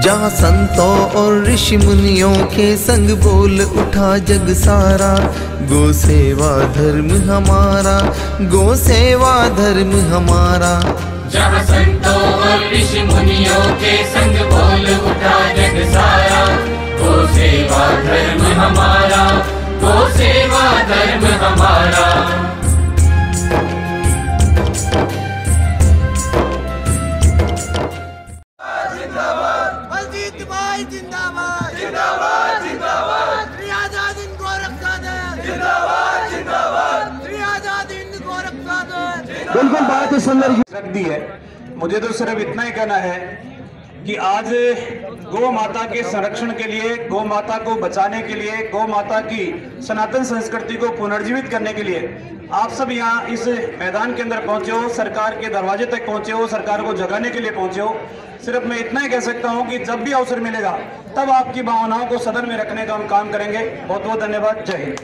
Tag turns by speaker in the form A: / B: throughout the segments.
A: जहाँ संतों और ऋषि मुनियों के संग बोल उठा जग सारा, गो सेवा धर्म हमारा, गो सेवा धर्म हमारा।
B: जहाँ संतों और ऋषि मुनियों के संग बोल उठा जग सारा, गो सेवा धर्म हमारा, गो सेवा धर्म हमारा।
C: जिंदाबाद जिंदाबाद जिंदाबाद, श्री आजाद हिंद को रक्षा दे, जिंदाबाद जिंदाबाद, श्री आजाद हिंद को रक्षा दे।
D: बिल्कुल बात ही सुंदर रख दी है। मुझे तो सिर्फ इतना ही कहना है कि आज गौ माता के संरक्षण के लिए, गौ माता को बचाने के लिए, गौ माता की सनातन संस्कृति को पुनर्जीवित करने के लिए आप सब यहाँ इस मैदान के अंदर पहुंचे हो, सरकार के दरवाजे तक पहुंचे हो, सरकार को जगाने के लिए पहुंचे हो। सिर्फ मैं इतना ही कह सकता हूं कि जब भी अवसर मिलेगा तब आपकी भावनाओं को सदन में रखने का हम काम करेंगे। बहुत बहुत धन्यवाद। जय हिंद।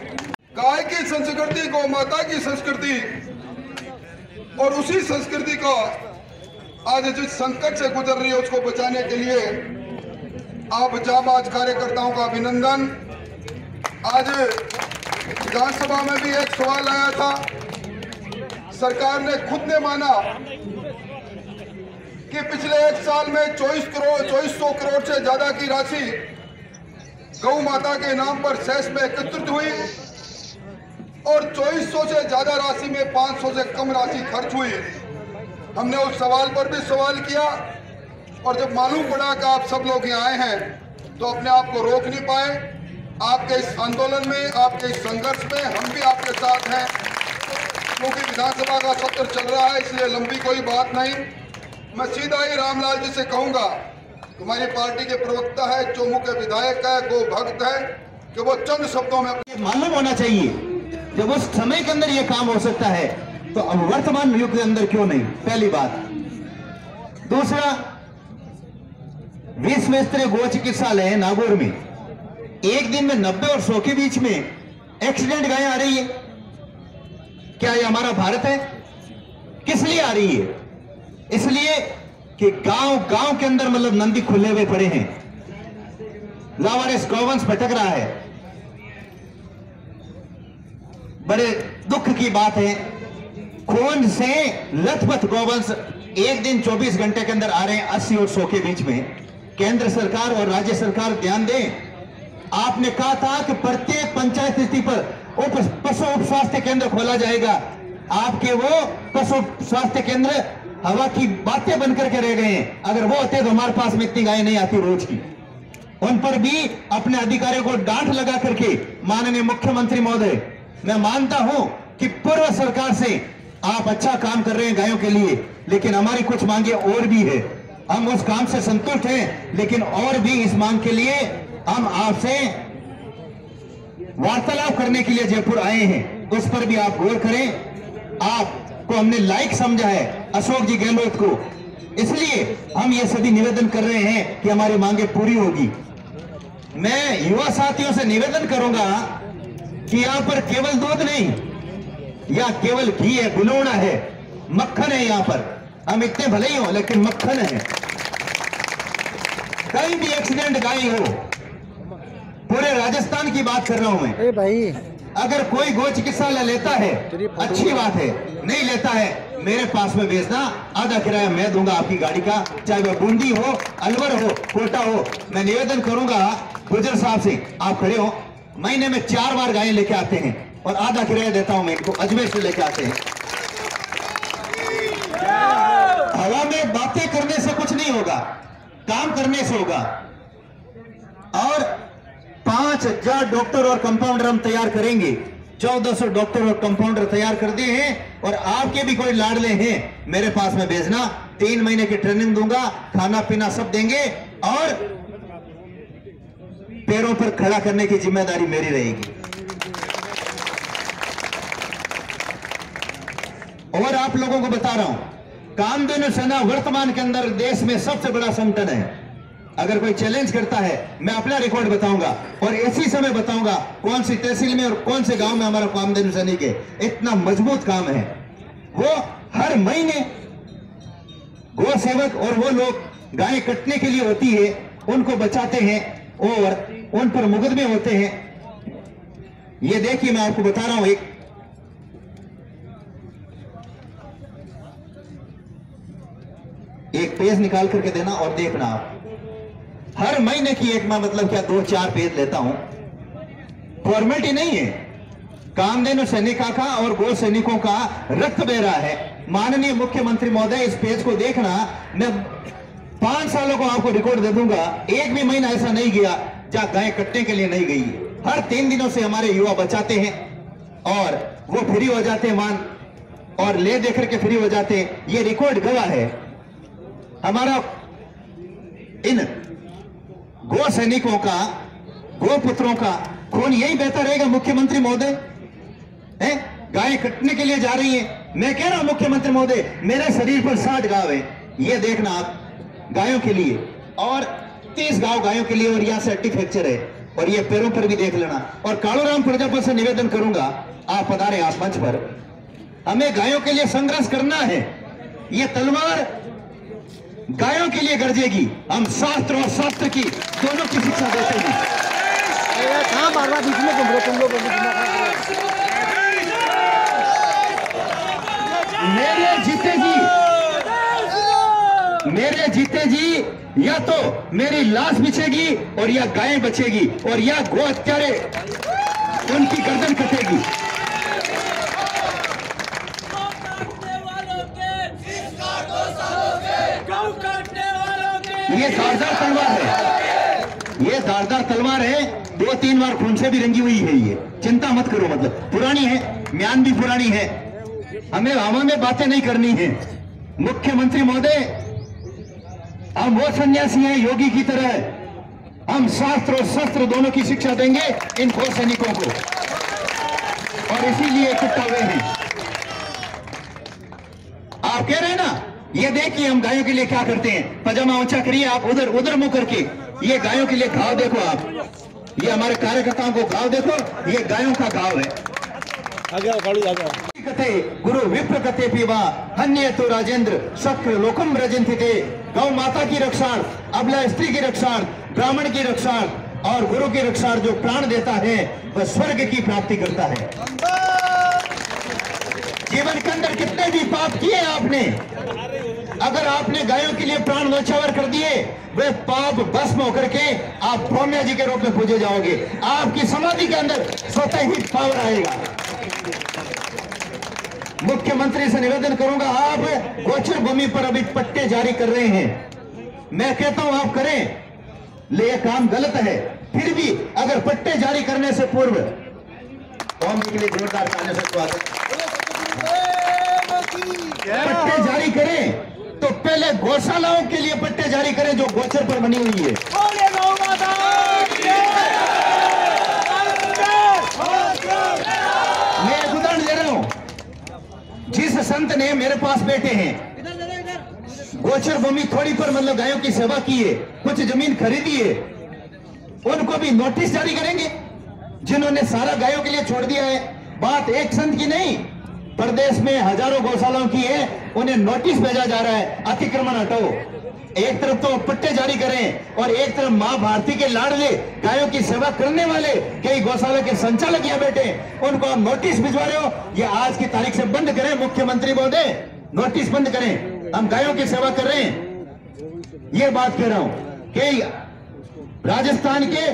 E: गाय की संस्कृति, गौ माता की संस्कृति और उसी संस्कृति को आज जिस संकट से गुजर रही है उसको बचाने के लिए आप जाबाज कार्यकर्ताओं का अभिनंदन। आज विधानसभा में भी एक सवाल आया था, सरकार ने खुद ने माना कि पिछले एक साल में 2400 करोड़ से ज्यादा की राशि गौ माता के नाम पर सेस में एकत्रित हुई और 2400 से ज्यादा राशि में 500 से कम राशि खर्च हुई। हमने उस सवाल पर भी सवाल किया और जब मालूम पड़ा कि आप सब लोग यहाँ आए हैं तो अपने आप को रोक नहीं पाए। आपके इस आंदोलन में, आपके इस संघर्ष में हम भी आपके साथ हैं, क्योंकि विधानसभा का सत्र चल रहा है, इसलिए लंबी कोई बात नहीं। मैं सीधा ही रामलाल जी से कहूंगा, तुम्हारी पार्टी के प्रवक्ता है, चोमू के विधायक है, गो भक्त है, कि वो चंद शब्दों में
F: मालूम होना चाहिए जब उस समय के अंदर ये काम हो सकता है तो अब वर्तमान युग के अंदर क्यों नहीं। पहली बात। दूसरा, विश्व स्तरीय गो चिकित्सालय है नागौर में, एक दिन में 90 और 100 के बीच में एक्सीडेंट गायें आ रही है। क्या ये हमारा भारत है? किस लिए आ रही है? इसलिए कि गांव गांव के अंदर मतलब नंदी खुले हुए पड़े हैं, लावारिस गौवंश भटक रहा है। बड़े दुख की बात है, खून से लथपथ गौवंश एक दिन 24 घंटे के अंदर आ रहे हैं 80 और 100 के बीच में। केंद्र सरकार और राज्य सरकार ध्यान दें। आपने कहा था कि प्रत्येक पंचायत स्थिति पर पशु उप स्वास्थ्य केंद्र खोला जाएगा। आपके वो पशु स्वास्थ्य केंद्र हवा की बातें बनकर के रह गए हैं। अगर वो होते तो हमारे पास में इतनी गायें नहीं आती रोज की। उन पर भी अपने अधिकारियों को डांट लगा करके, माननीय मुख्यमंत्री महोदय, मैं मानता हूं कि पूर्व सरकार से आप अच्छा काम कर रहे हैं गायों के लिए, लेकिन हमारी कुछ मांगे और भी है। हम उस काम से संतुष्ट हैं, लेकिन और भी इस मांग के लिए हम आपसे वार्तालाप करने के लिए जयपुर आए हैं। उस पर भी आप गौर करें। आपको हमने लायक समझा है अशोक जी गहलोत को, इसलिए हम ये सभी निवेदन कर रहे हैं कि हमारी मांगे पूरी होगी। मैं युवा साथियों से निवेदन करूंगा कि यहां पर केवल दूध नहीं या केवल घी है, बिलोड़ा है, मक्खन है। यहां पर हम इतने भले ही हो लेकिन मक्खन है। कहीं भी एक्सीडेंट गाय हो, पूरे राजस्थान की बात कर रहा हूं मैं भाई। अगर कोई गो चिकित्सालय लेता है अच्छी बात है, नहीं लेता है मेरे पास में भेजना, आधा किराया मैं दूंगा आपकी गाड़ी का, चाहे वह बूंदी हो, अलवर हो, कोटा हो। मैं निवेदन करूंगा गुजर साहब से, आप खड़े हो, महीने में 4 बार गायें लेके आते हैं और आधा किराया देता हूं मैं इनको, अजमेर से लेके आते हैं। हवा में बातें करने से कुछ नहीं होगा, काम करने से होगा। और 5000 डॉक्टर और कंपाउंडर हम तैयार करेंगे। 1400 डॉक्टर और कंपाउंडर तैयार कर दिए हैं और आपके भी कोई लाडले हैं मेरे पास में भेजना। 3 महीने की ट्रेनिंग दूंगा, खाना पीना सब देंगे और पैरों पर खड़ा करने की जिम्मेदारी मेरी रहेगी। और आप लोगों को बता रहा हूं, कामधेनु सेना वर्तमान के अंदर देश में सबसे बड़ा संगठन है। अगर कोई चैलेंज करता है मैं अपना रिकॉर्ड बताऊंगा और इसी समय बताऊंगा कौन सी तहसील में और कौन से गांव में हमारा कामधेनु सैनिक है। इतना मजबूत काम है। वो हर महीने गौ सेवक और वो लोग गाय कटने के लिए होती है, उनको बचाते हैं और उन पर मुकदमे होते हैं। ये देखिए, मैं आपको बता रहा हूं, एक पेज निकाल करके देना और देखना आप। हर महीने की एक, मैं मतलब क्या 2-4 पेज लेता हूं। फॉर्मेलिटी नहीं है, कामधेनु सैनिका का और गो सैनिकों का रक्त बह रहा है। माननीय मुख्यमंत्री महोदय, इस पेज को देखना। मैं 5 सालों को आपको रिकॉर्ड दे दूंगा, एक भी महीना ऐसा नहीं गया जहां गाय कटने के लिए नहीं गई। हर 3 दिनों से हमारे युवा बचाते हैं और वो फ्री हो जाते हैं, मान और ले देकर के फ्री हो जाते हैं। ये रिकॉर्ड गवाह है। हमारा इन गो सैनिकों का, गो पुत्रों का खून यही बहता रहेगा मुख्यमंत्री महोदय? गाय कटने के लिए जा रही है। मैं कह रहा हूं मुख्यमंत्री महोदय, मेरे शरीर पर 60 गांव है, ये देखना आप, गायों के लिए, और 30 गांव गायों के लिए, और यहां से हड्डी फ्रैक्चर है, और ये पैरों पर भी देख लेना। और कालूराम प्रजापति से निवेदन करूंगा, आप पधारे आप मंच पर। हमें गायों के लिए संघर्ष करना है। ये तलवार गायों के लिए गरजेगी। हम शास्त्र और शास्त्र की दोनों की शिक्षा देते हैं। मेरे जीते जी या तो मेरी लाश बिछेगी और या गायें बचेगी और या गो हत्यारे उनकी गर्दन कटेगी। ये धारदार तलवार है, ये धारदार तलवार है। 2-3 बार खून से भी रंगी हुई है। ये चिंता मत करो, मतलब पुरानी है, म्यान भी पुरानी है। हमें हवा में बातें नहीं करनी है। मुख्यमंत्री महोदय, हम वो सन्यासी हैं योगी की तरह। हम शास्त्र और शस्त्र दोनों की शिक्षा देंगे इन गो सैनिकों को, और इसीलिए इकट्ठा हुए हैं। आप कह रहे हैं ना, ये देखिए हम गायों के लिए क्या करते हैं। पजामा ऊंचा करिए आप, उधर मुंह करके। ये गायों के लिए घाव देखो आप, ये हमारे कार्यकर्ताओं को घाव देखो, ये गायों का घाव है। गुरु विप्र कथे पीवा हन्य तो राजेंद्र शक्र लोकम रजंति थे। गौ माता की रक्षार्थ, अबला स्त्री की रक्षार्थ, ब्राह्मण की रक्षार्थ और गुरु की रक्षार्थ जो प्राण देता है वह स्वर्ग की प्राप्ति करता है। जीवन के अंदर कितने भी पाप किए आपने, अगर आपने गायों के लिए प्राण न्यौछावर कर दिए, वे पाप भस्म होकर के आप ब्रह्मा जी के रूप में पूजे जाओगे। आपकी समाधि के अंदर स्वतः ही पावर आएगा। मुख्यमंत्री से निवेदन करूंगा, आप गोचर भूमि पर अभी पट्टे जारी कर रहे हैं। मैं कहता हूं आप करें, ले ये काम गलत है। फिर भी अगर पट्टे जारी करने से पूर्व, कौम के लिए जोरदार तालियों से स्वागत। पट्टे जारी करें तो पहले गौशालाओं के लिए पट्टे जारी करें जो गोचर पर बनी हुई है। मैं एक उदाहरण दे रहा हूं। जिस संत ने मेरे पास बैठे हैं, गोचर भूमि थोड़ी पर मतलब गायों की सेवा की है, कुछ जमीन खरीदी है, उनको भी नोटिस जारी करेंगे। जिन्होंने सारा गायों के लिए छोड़ दिया है, बात एक संत की नहीं, प्रदेश में हजारों गौशालाओं की है, उन्हें नोटिस भेजा जा रहा है अतिक्रमण हटाओ। एक तरफ तो पट्टे जारी करें और एक तरफ मां भारती के लाडले गायों की सेवा करने वाले कई गौशाला के संचालक यहाँ बैठे, उनको आप नोटिस भिजवा रहे हो। ये आज की तारीख से बंद करें मुख्यमंत्री महोदय, नोटिस बंद करें। हम गायों की सेवा कर रहे हैं। ये बात कह रहा हूं कि राजस्थान के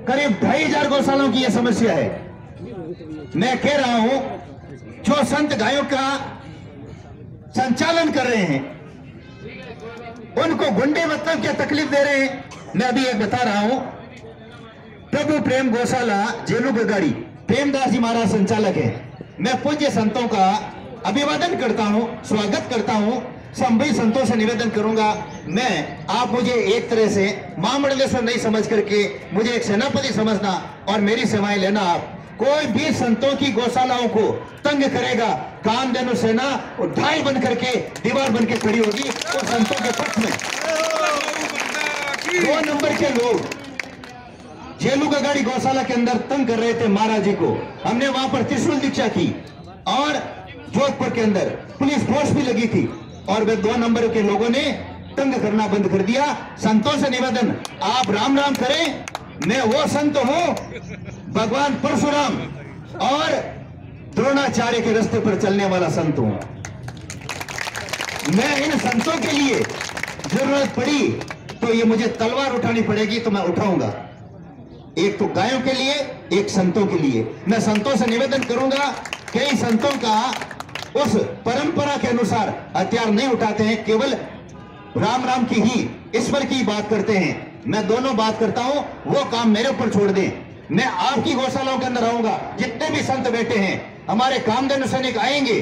F: करीब 2500 गौशालाओं की यह समस्या है। मैं कह रहा हूं, जो संत गायों का संचालन कर रहे हैं उनको गुंडे मतलब क्या तकलीफ दे रहे हैं। मैं अभी एक बता रहा हूं, प्रभु प्रेम गौशाला जेलू गगाड़ी, प्रेमदास जी महाराज संचालक है। मैं पूज्य संतों का अभिवादन करता हूं, स्वागत करता हूं। सभी संतों से निवेदन करूंगा, मैं आप मुझे एक तरह से महामंडलेश्वर नहीं समझ करके मुझे एक सेनापति समझना और मेरी सेवाएं लेना। आप कोई भी संतों की गौशालाओं को तंग करेगा, कामधेनु सेना और ढाई बन करके दीवार बन के खड़ी होगी और संतों के पक्ष में। 2 नंबर के लोग जेलू गगाड़ी गौशाला के अंदर तंग कर रहे थे महाराज जी को। हमने वहां पर त्रिशूल दीक्षा की और जोधपुर के अंदर पुलिस फोर्स भी लगी थी और वे 2 नंबर के लोगों ने तंग करना बंद कर दिया। संतों से निवेदन, आप राम राम करें। मैं वो संत हूं, भगवान परशुराम और द्रोणाचार्य के रास्ते पर चलने वाला संत हूं। मैं इन संतों के लिए जरूरत पड़ी तो ये मुझे तलवार उठानी पड़ेगी तो मैं उठाऊंगा। एक तो गायों के लिए, एक संतों के लिए। मैं संतों से निवेदन करूंगा, कई संतों का उस परंपरा के अनुसार हथियार नहीं उठाते हैं, केवल राम राम की ही, ईश्वर की बात करते हैं। मैं दोनों बात करता हूं, वो काम मेरे ऊपर छोड़ दें। मैं आपकी गौशालाओं के अंदर आऊंगा, जितने भी संत बैठे हैं हमारे कामधेनु सैनिक आएंगे,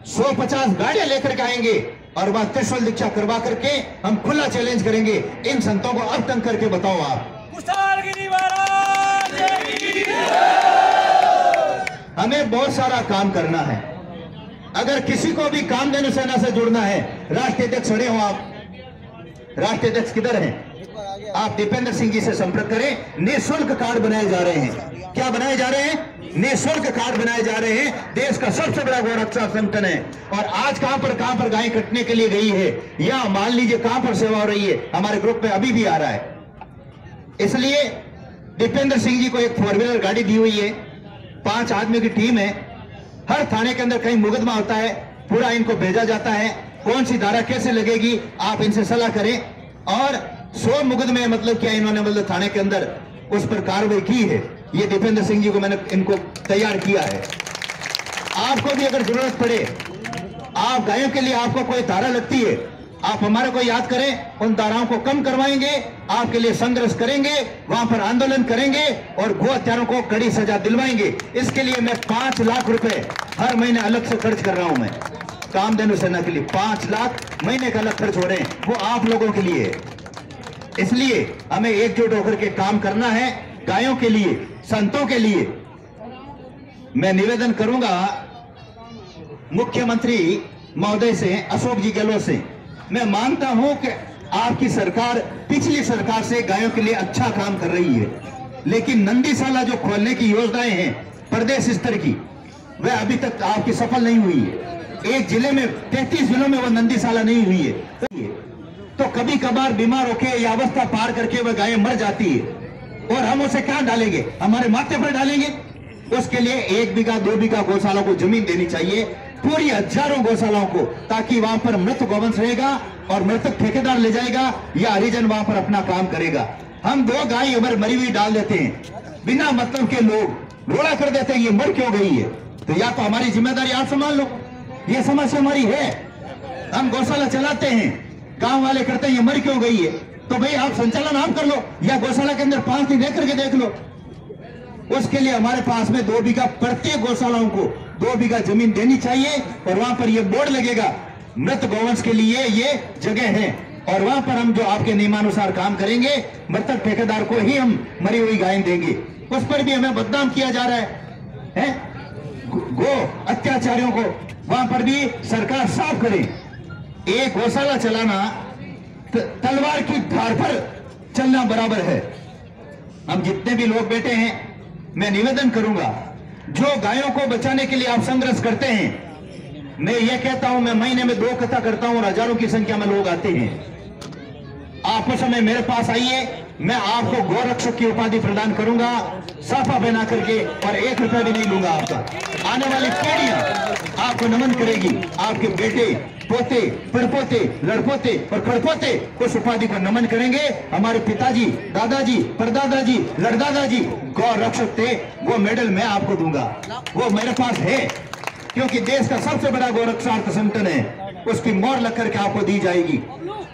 F: 150 गाड़ियां लेकर के आएंगे और वह त्रिशूल दीक्षा करवा करके हम खुला चैलेंज करेंगे, इन संतों को अब तंग करके बताओ आप। हमें बहुत सारा काम करना है। अगर किसी को भी कामधेनु सेना से जुड़ना है, राष्ट्रीय अध्यक्ष खड़े हो आप, राष्ट्रीय अध्यक्ष किधर हैं? आप दीपेंद्र सिंह जी से संपर्क करें। निःशुल्क कार्ड बनाए जा रहे हैं। क्या बनाए जा रहे हैं? निःशुल्क कार्ड बनाए जा रहे हैं। देश का सबसे बड़ा गौरक्षा संगठन है। और आज कहां पर गाय कटने के लिए गई है, या मान लीजिए कहां पर सेवा हो रही है, हमारे ग्रुप में अभी भी आ रहा है। इसलिए दीपेंद्र सिंह जी को एक 4 व्हीलर गाड़ी दी हुई है, 5 आदमी की टीम है। हर थाने के अंदर कहीं मुकदमा होता है, पूरा इनको भेजा जाता है। कौन सी धारा कैसे लगेगी, आप इनसे सलाह करें। और 100 मुकदमे मतलब क्या इन्होंने मतलब थाने के अंदर उस पर कार्रवाई की है। ये दीपेंद्र सिंह जी को मैंने इनको तैयार किया है। आपको भी अगर जरूरत पड़े, आप गायों के लिए आपको कोई धारा लगती है, आप हमारे को याद करें, उन धाराओं को कम करवाएंगे, आपके लिए संघर्ष करेंगे, वहां पर आंदोलन करेंगे और गो हत्यारों को कड़ी सजा दिलवाएंगे। इसके लिए मैं 5 लाख रुपए हर महीने अलग से खर्च कर रहा हूं। मैं कामधेनु सेना के लिए 5 लाख महीने का अलग खर्च हो रहे हैं, वो आप लोगों के लिए है। इसलिए हमें एकजुट होकर के काम करना है, गायों के लिए, संतों के लिए। मैं निवेदन करूंगा मुख्यमंत्री महोदय से, अशोक जी गहलोत से, मैं मानता हूं कि आपकी सरकार पिछली सरकार से गायों के लिए अच्छा काम कर रही है, लेकिन नंदीशाला जो खोलने की योजनाएं हैं प्रदेश स्तर की, वह अभी तक आपकी सफल नहीं हुई है। एक जिले में 33 जिलों में वह नंदीशाला नहीं हुई है। तो कभी कभार बीमार होकर या अवस्था पार करके वह गायें मर जाती है और हम उसे क्या डालेंगे, हमारे माथे पर डालेंगे। उसके लिए 1 बीघा 2 बीघा गौशाला को जमीन देनी चाहिए, पूरी हजारों गौशालाओं को, ताकि वहां पर मृत गौवंश रहेगा और मृतक ठेकेदार ले जाएगा या हरिजन वहां पर अपना काम करेगा। हम 2 गाय उमर मरी हुई डाल देते हैं, बिना मतलब के लोग रोड़ा कर देते हैं, ये मर क्यों गई है। तो या तो हमारी जिम्मेदारी आप संभाल लो, ये समस्या हमारी है। हम गौशाला चलाते हैं, गांव वाले करते हैं ये मर क्यों गई है, तो भाई आप संचालन आप कर लो, या गौशाला के अंदर 5 दिन रह करके देख लो। उसके लिए हमारे पास में 2 बीघा प्रत्येक गौशालाओं को 2 बीघा जमीन देनी चाहिए और वहां पर ये बोर्ड लगेगा, मृत गौवंश के लिए ये जगह है। और वहां पर हम जो आपके नियमानुसार काम करेंगे, मृतक ठेकेदार को ही हम मरी हुई गायें देंगे। उस पर भी हमें बदनाम किया जा रहा है? गो अत्याचारियों को वहां पर भी सरकार साफ करे। एक गौशाला चलाना तलवार की धार पर चलना बराबर है। हम जितने भी लोग बैठे हैं, मैं निवेदन करूंगा, जो गायों को बचाने के लिए आप संघर्ष करते हैं, मैं ये कहता हूं, मैं महीने में 2 कथा करता हूं और हजारों की संख्या में लोग आते हैं। आप उस समय मेरे पास आइए, मैं आपको गौरक्षक की उपाधि प्रदान करूंगा, साफा बना करके, और 1 रुपया भी नहीं लूंगा आपका। आने वाली पीढ़ियां आपको नमन करेगी, आपके बेटे, पोते, पड़पोते, लड़पोते और खड़पोते उस उपाधि को नमन करेंगे। हमारे पिताजी, दादाजी, परदादाजी, लड़दादाजी गौरक्षक थे, वो मेडल मैं आपको दूंगा, वो मेरे पास है, क्योंकि देश का सबसे बड़ा गौरक्षार्थ संगठन है, उसकी मोहर लग करके आपको दी जाएगी।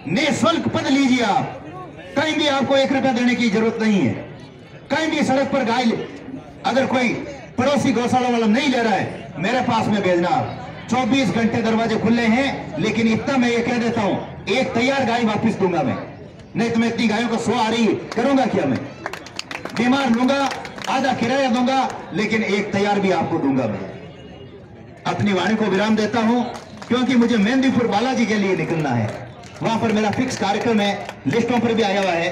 F: निःशुल्क पद लीजिए आप, कहीं भी आपको 1 रुपया देने की जरूरत नहीं है। कहीं भी सड़क पर गाय अगर कोई पड़ोसी गौशाला वाला नहीं ले रहा है, मेरे पास में भेजना आप। 24 घंटे दरवाजे खुले हैं, लेकिन इतना मैं ये कह देता हूं, एक तैयार गाय वापस दूंगा मैं, नहीं तो मैं इतनी गायों को 100 आ रही है, करूंगा क्या मैं? बीमार लूंगा, आधा किराया दूंगा, लेकिन एक तैयार भी आपको दूंगा मैं। अपनी वाणी को विराम देता हूं, क्योंकि मुझे मेहंदीपुर बालाजी के लिए निकलना है। वहां पर मेरा फिक्स कार्यक्रम है, लिस्टों पर भी आया हुआ है,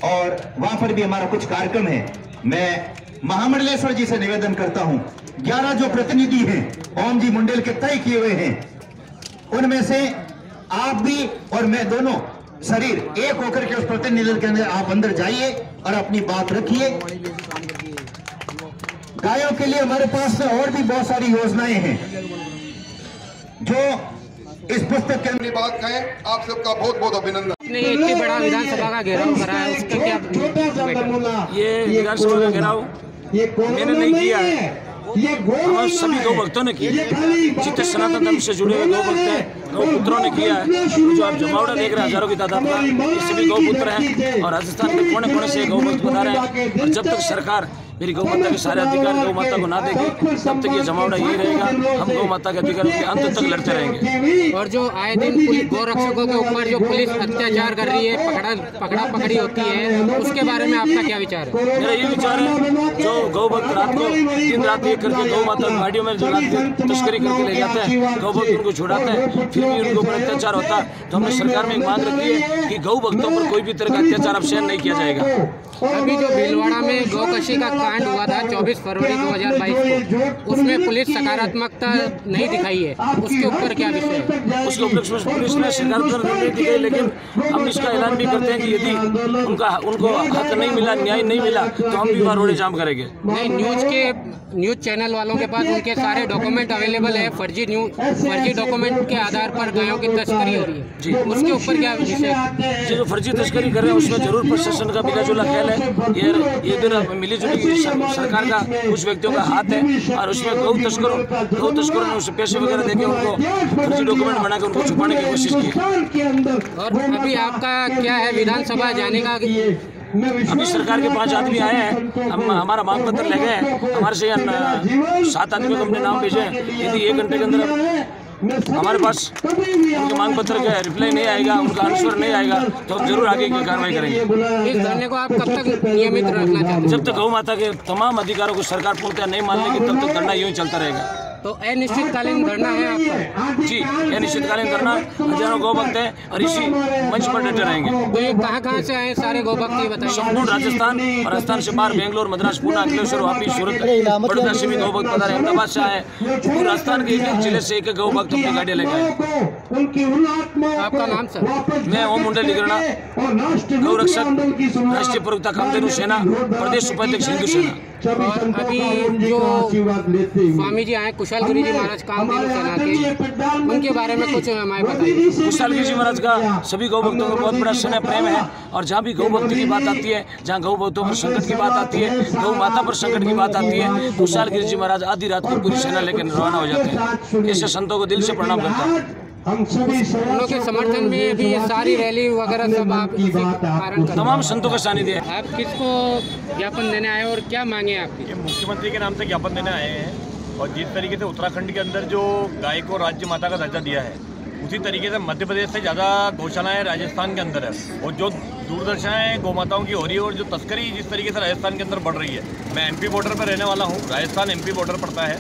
F: और वहां पर भी हमारा कुछ कार्यक्रम है। मैं महामंडलेश्वर जी से निवेदन करता हूं, 11 जो प्रतिनिधि हैं ओम जी मुंडेल के तय किए हुए हैं, उनमें से आप भी और मैं दोनों शरीर एक होकर के उस प्रतिनिधित्व के अंदर आप अंदर जाइए और अपनी बात रखिए। गायों के लिए हमारे पास और भी बहुत सारी योजनाएं हैं जो इस पुस्तक के अंदर।
E: बात कहें, आप सबका बहुत बहुत अभिनंदन।
G: ये इतनी बड़ा विधानसभा का घेराव करा है, उसके क्या?
H: ये विधानसभा का घेराव मैंने नहीं किया है, हमारे सभी गौ भक्तों ने किया, जितने सनातन धर्म से जुड़े हुए गौ भक्त हैं, गौ पुत्रों ने किया है। जो आप जमावड़ा देख रहे हैं हजारों की तादाद में, ये सभी गौ पुत्र हैं और राजस्थान के कोने कोने से गौ भक्त बता रहे हैं। और जब तक सरकार मेरी गौ माता के सारे अधिकार गौ माता को ना देगी, तब तक ये जमावड़ा यही रहेगा। हम गौ माता के अधिकार के अंत तक लड़ते रहेंगे।
G: और जो आए दिन गौ रक्षकों के ऊपर जो पुलिस अत्याचार कर रही है, पकड़ा पकड़ी होती है, उसके बारे में आपका क्या विचार है?
H: मेरा ये विचार है, जो गौ भक्त रात को दिन रात एक करके गौ माता गाड़ियों में तस्करी करके ले जाते हैं, गौ भक्त उनको छुड़ाते हैं, फिर भी उनके ऊपर अत्याचार होता है। तो हमने सरकार में एक मांग रखी है कि गौ भक्तों पर कोई भी तरह का अत्याचार अब सहन नहीं किया जाएगा।
G: अभी जो भीलवाड़ा में गौकशी का कांड हुआ था 24 फरवरी 2022 को, उसमें पुलिस सकारात्मकता नहीं दिखाई है, उसके ऊपर क्या विषय है?
H: उसके ऊपर पुलिस ने सकारात्मक नहीं दिखाई, लेकिन हम इसका ऐलान भी करते हैं कि यदि उनको हक नहीं मिला, न्याय नहीं मिला, तो हम भी वहाँ रोड जाम करेंगे।
G: नहीं, न्यूज चैनल वालों के पास उनके सारे डॉक्यूमेंट अवेलेबल है, फर्जी डॉक्यूमेंट के आधार पर गायों की तस्करी हो रही है जी, उसके ऊपर क्या विषय?
H: जो फर्जी तस्करी कर रहे हैं उसमें जरूर प्रशासन का मिला जुला ख्याल है। ये इधर मिली जुली सरकार का कुछ व्यक्तियों का हाथ है और उसमें गौ तस्करों ने उसे पैसे वगैरह देके उनको फर्जी डॉक्यूमेंट बना के उनको छुपाने की कोशिश की।
G: और अभी आपका क्या है विधानसभा जाने का?
H: अभी सरकार के 5 आदमी आए हैं, हम हमारा मांग पत्र ले गए हैं, हमारे से 7 आदमियों को हमने नाम भेजे हैं। यदि 1 घंटे के अंदर हमारे पास उनके मांग पत्र का रिप्लाई नहीं आएगा, उनका आंसर नहीं आएगा, तो हम जरूर आगे की कार्रवाई करेंगे।
G: इस धरने को आप कब तक नियमित रखना चाहते हैं?
H: जब तक गौ माता के तमाम अधिकारों को सरकार पूर्णतः नहीं मान लेगी, तब तक धरना यूं ही चलता रहेगा।
G: तो अनिश्चितकालीन धरना है आपका?
H: जी, अनिश्चितकालीन धरना, हजारों गौ भक्त हैं और इसी मंच पर डटे रहेंगे।
G: तो ये कहाँ से आए सारे गौ भक्त, ये बताइए?
H: संपूर्ण राजस्थान और राजस्थान से बाहर बेंगलोर, मद्रास, पुणे, अखिलेश्वर, वापी, सूरत, बड़ौदा से भी गौ भक्त पधारे, अहमदाबाद से आए, पूरे राजस्थान के एक जिले से एक गौ भक्त अपनी गाड़ी लेके आए।
G: आपका नाम सर?
H: मैं ओम मुंडे लिगरना, गौ रक्षक, राष्ट्रीय प्रवक्ता कामधेनु सेना, प्रदेश उपाध्यक्ष हिंदू सेना।
G: और अभी जो स्वामी जी आए कुशल गिरी जी महाराज कामधेनु सेना के, उनके बारे में कुछ हमें बताइए।
H: कुशल गिरी जी महाराज का सभी गौ भक्तों का बहुत बड़ा स्नेह प्रेम है और जहाँ भी गौ भक्ति की बात आती है, जहाँ गौ भक्तों पर संकट की बात आती है, गौ माता पर संकट की बात आती है, कुशल गिरी जी महाराज आधी रात को पूरी सेना लेकर रवाना हो जाते हैं। ऐसे संतों को दिल से प्रणाम करता हूँ।
G: उन के समर्थन में भी ये सारी रैली वगैरह सब आप इसी कारण
H: तमाम संतों का सानिध्य है।
G: आप किसको ज्ञापन देने आए और क्या मांगे आपकी?
I: ये मुख्यमंत्री के नाम से ज्ञापन देने आए हैं और जिस तरीके से उत्तराखंड के अंदर जो गाय को राज्य माता का दर्जा दिया है, उसी तरीके से मध्य प्रदेश से ज़्यादा गौशालाएँ राजस्थान के अंदर है और जो दुर्दशाएँ गौ माताओं की हो रही है और जो तस्करी जिस तरीके से राजस्थान के अंदर बढ़ रही है। मैं एमपी बॉर्डर पर रहने वाला हूँ, राजस्थान एमपी बॉर्डर पड़ता है,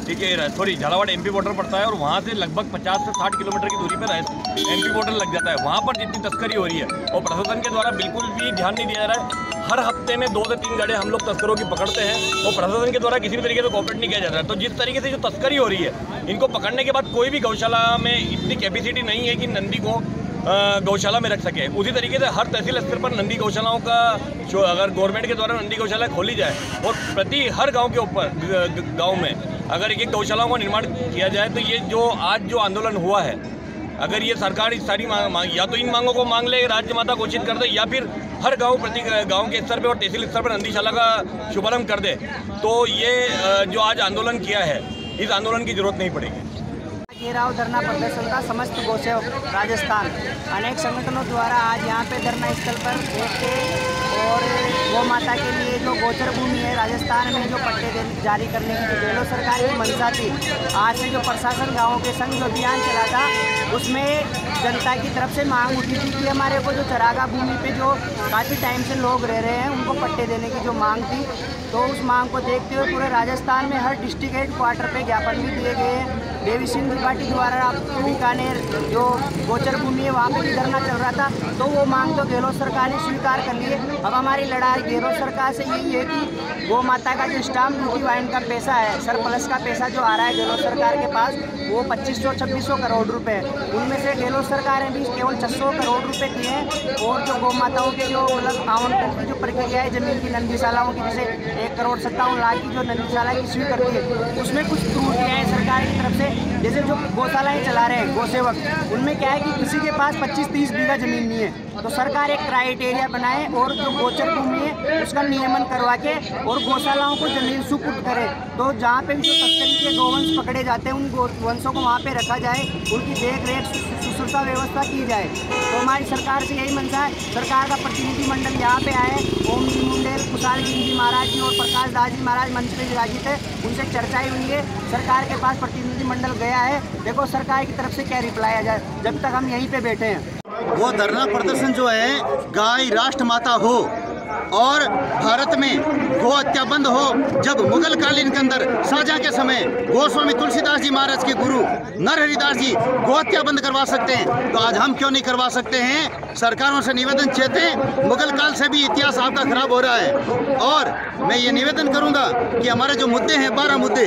I: ठीक है, सॉरी झालावाड़ एमपी बॉर्डर पड़ता है और वहाँ से लगभग 50 से 60 किलोमीटर की दूरी पर एमपी बॉर्डर लग जाता है। वहाँ पर जितनी तस्करी हो रही है और प्रशासन के द्वारा बिल्कुल भी ध्यान नहीं दिया जा रहा है। हर हफ्ते में 2 से 3 गाड़ियाँ हम लोग तस्करों की पकड़ते हैं और प्रशासन के द्वारा किसी भी तरीके से कोऑपरेट नहीं किया जा रहा है। तो जिस तरीके से जो तस्करी हो रही है, इनको पकड़ने के बाद कोई भी गौशाला में इतनी कैपेसिटी नहीं है कि नंदी को गौशाला में रख सके। उसी तरीके से हर तहसील स्तर पर नंदी गौशालाओं का जो अगर गवर्नमेंट के द्वारा नंदी गौशाला खोली जाए और प्रति हर गांव के ऊपर गांव में अगर एक गौशालाओं का निर्माण किया जाए, तो ये जो आज जो आंदोलन हुआ है, अगर ये सरकार इस सारी मांग या तो इन मांगों को मांग ले, राज्य माता घोषित कर दे, या फिर हर गांव प्रति गांव के स्तर पर और तहसील स्तर पर नंदीशाला का शुभारंभ कर दे, तो ये जो आज आंदोलन किया है, इस आंदोलन की जरूरत नहीं पड़ेगी।
J: घेराव धरना प्रदर्शन का समस्त गौसेवक राजस्थान अनेक संगठनों द्वारा आज यहाँ पे धरना स्थल पर बैठे और गौ माता के लिए जो गोचर भूमि है राजस्थान में जो पट्टे जारी करने की जो गहलोत सरकार की मंशा थी, आज से जो प्रशासन गाँवों के संग जो अभियान चला था, उसमें जनता की तरफ से मांग उठी थी कि हमारे को जो चरागा भूमि पे जो काफ़ी टाइम से लोग रह रहे हैं उनको पट्टे देने की जो मांग थी। तो उस मांग को देखते हुए पूरे राजस्थान में हर डिस्ट्रिक्ट हेड क्वार्टर पे ज्ञापन भी दिए गए हैं देवी सिंह त्रिपाठी द्वारा बीकानेर जो गोचर भूमि है वहाँ पे भी धरना चल रहा था, तो वो मांग तो गहलोत सरकार ने स्वीकार कर ली है। अब हमारी लड़ाई गहलोत सरकार से यही है कि गौ माता का जो स्टाम्प ड्यूटी वाइन का पैसा है, सरप्लस का पैसा जो आ रहा है गहलोत सरकार के पास, वो 2500-2600 करोड़ रुपए है। उनमें से गहलोत सरकार ने भी केवल 600 करोड़ रुपए दिए हैं। और जो गौ माताओं के जो मतलब आवंटन की जो प्रक्रिया है जमीन की नंदीशालाओं की, जैसे 1,57 लाख की जो नंदीशाला की स्वीकृति है, उसमें कुछ त्रुटियाँ हैं सरकार की तरफ से। जैसे जो गौशालाएँ चला रहे हैं गौसेवक, उनमें क्या है कि किसी के पास 25-30 बीघा जमीन नहीं है, तो सरकार एक क्राइटेरिया बनाए और जो गोचर भूमि है उसका नियमन करवा के और गौशालाओं को जमीन सुपुर्द करे। तो जहाँ पे भी जो तस्करी के गौवंश पकड़े जाते हैं उन गौवंशों को वहाँ पे रखा जाए, उनकी देख रेख शुश्रूषा व्यवस्था की जाए। तो हमारी सरकार से यही मंशा है। सरकार का प्रतिनिधिमंडल यहाँ पे आए, ओम जी मुंडेल, कुशाल जी महाराज जी और प्रकाश दास जी महाराज मंच पे विराजित है, उनसे चर्चाएँ हुई है। सरकार के पास प्रतिनिधिमंडल गया है, देखो सरकार की तरफ से क्या रिप्लाई आ जाए, जब तक हम यहीं पे बैठे हैं।
F: वो धरना प्रदर्शन जो है, गाय राष्ट्र माता हो और भारत में गो हत्या बंद हो। जब मुगल कालीन के अंदर शाहजहां के समय गोस्वामी तुलसीदास जी महाराज के गुरु नरहरिदास जी गो हत्या बंद करवा सकते हैं, तो आज हम क्यों नहीं करवा सकते हैं? सरकारों से निवेदन चाहते हैं। मुगल काल से भी इतिहास आपका खराब हो रहा है। और मैं ये निवेदन करूंगा कि हमारे जो मुद्दे हैं 12 मुद्दे,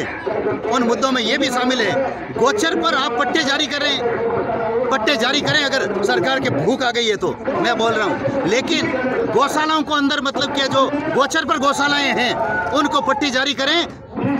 F: उन मुद्दों में ये भी शामिल है, गोचर पर आप पट्टे जारी करें अगर सरकार के भूख आ गई है तो मैं बोल रहा हूँ। लेकिन गौशालाओं को अंदर मतलब कि जो गोचर पर गौशालाएं हैं उनको पट्टी जारी करें।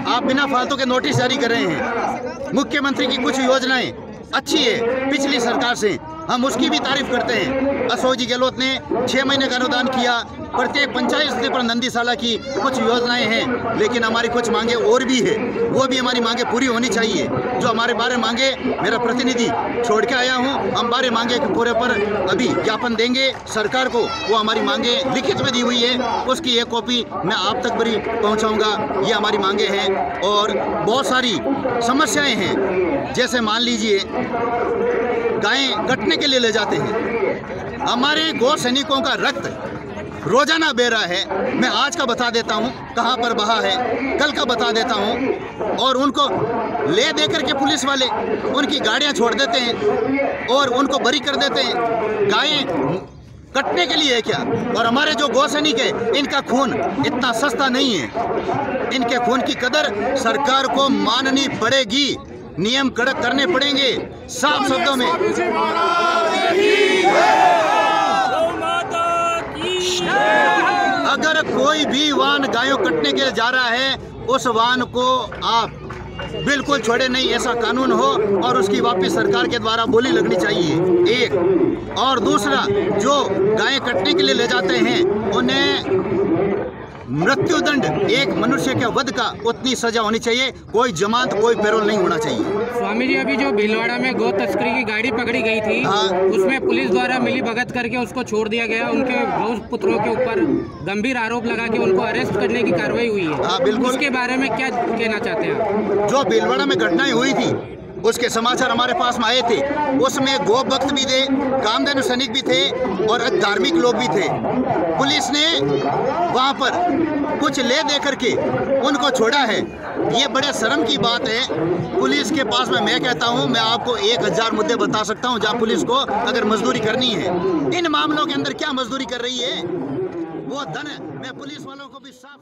F: आप बिना फालतू के नोटिस जारी कर रहे हैं। मुख्यमंत्री की कुछ योजनाएं अच्छी है पिछली सरकार से, हम उसकी भी तारीफ करते हैं। अशोक जी गहलोत ने 6 महीने का अनुदान किया, प्रत्येक पंचायत स्तर पर नंदीशाला की कुछ योजनाएं हैं, लेकिन हमारी कुछ मांगे और भी है, वो भी हमारी मांगे पूरी होनी चाहिए। जो हमारे 12 मांगे मेरा प्रतिनिधि छोड़ के आया हूं, हम 12 मांगे के पूरे पर अभी ज्ञापन देंगे सरकार को। वो हमारी मांगे लिखित में दी हुई है, उसकी एक कॉपी मैं आप तक भी पहुंचाऊंगा। ये हमारी मांगे हैं और बहुत सारी समस्याएं हैं, जैसे मान लीजिए गायें कटने के लिए ले जाते हैं, हमारे गौ सैनिकों का रक्त रोजाना बह रहा है। मैं आज का बता देता हूँ कहाँ पर बहा है, कल का बता देता हूँ। और उनको ले दे करके पुलिस वाले उनकी गाड़ियाँ छोड़ देते हैं और उनको बरी कर देते हैं। गायें कटने के लिए है क्या? और हमारे जो गौ सैनिक है, इनका खून इतना सस्ता नहीं है। इनके खून की कदर सरकार को माननी पड़ेगी, नियम कड़क करने पड़ेंगे। साफ शब्दों में अगर कोई भी वाहन गायों कटने के लिए जा रहा है, उस वाहन को आप बिल्कुल छोड़े नहीं, ऐसा कानून हो और उसकी वापस सरकार के द्वारा बोली लगनी चाहिए, एक। और दूसरा, जो गायें कटने के लिए ले जाते हैं उन्हें मृत्युदंड, एक मनुष्य के वध का उतनी सजा होनी चाहिए। कोई जमानत, कोई पैरोल नहीं होना चाहिए।
G: स्वामी जी, अभी जो भीलवाड़ा में गौ तस्करी की गाड़ी पकड़ी गई थी, उसमें पुलिस द्वारा मिली भगत करके उसको छोड़ दिया गया। उनके गौ पुत्रों के ऊपर गंभीर आरोप लगा के उनको अरेस्ट करने की कार्रवाई हुई है।
F: हाँ बिल्कुल।
G: उसके बारे में क्या कहना चाहते हैं?
F: जो भीलवाड़ा में घटनाएं हुई थी उसके समाचार हमारे पास में आए थे। उसमें गौ भक्त भी थे, कामधेनु सैनिक भी थे और धार्मिक लोग भी थे। पुलिस ने वहां पर कुछ ले दे करके उनको छोड़ा है। ये बड़े शर्म की बात है। पुलिस के पास में मैं कहता हूं, मैं आपको 1000 मुद्दे बता सकता हूं जहां पुलिस को अगर मजदूरी करनी है। इन मामलों के अंदर क्या मजदूरी कर रही है? वो धन मैं पुलिस वालों को भी साफ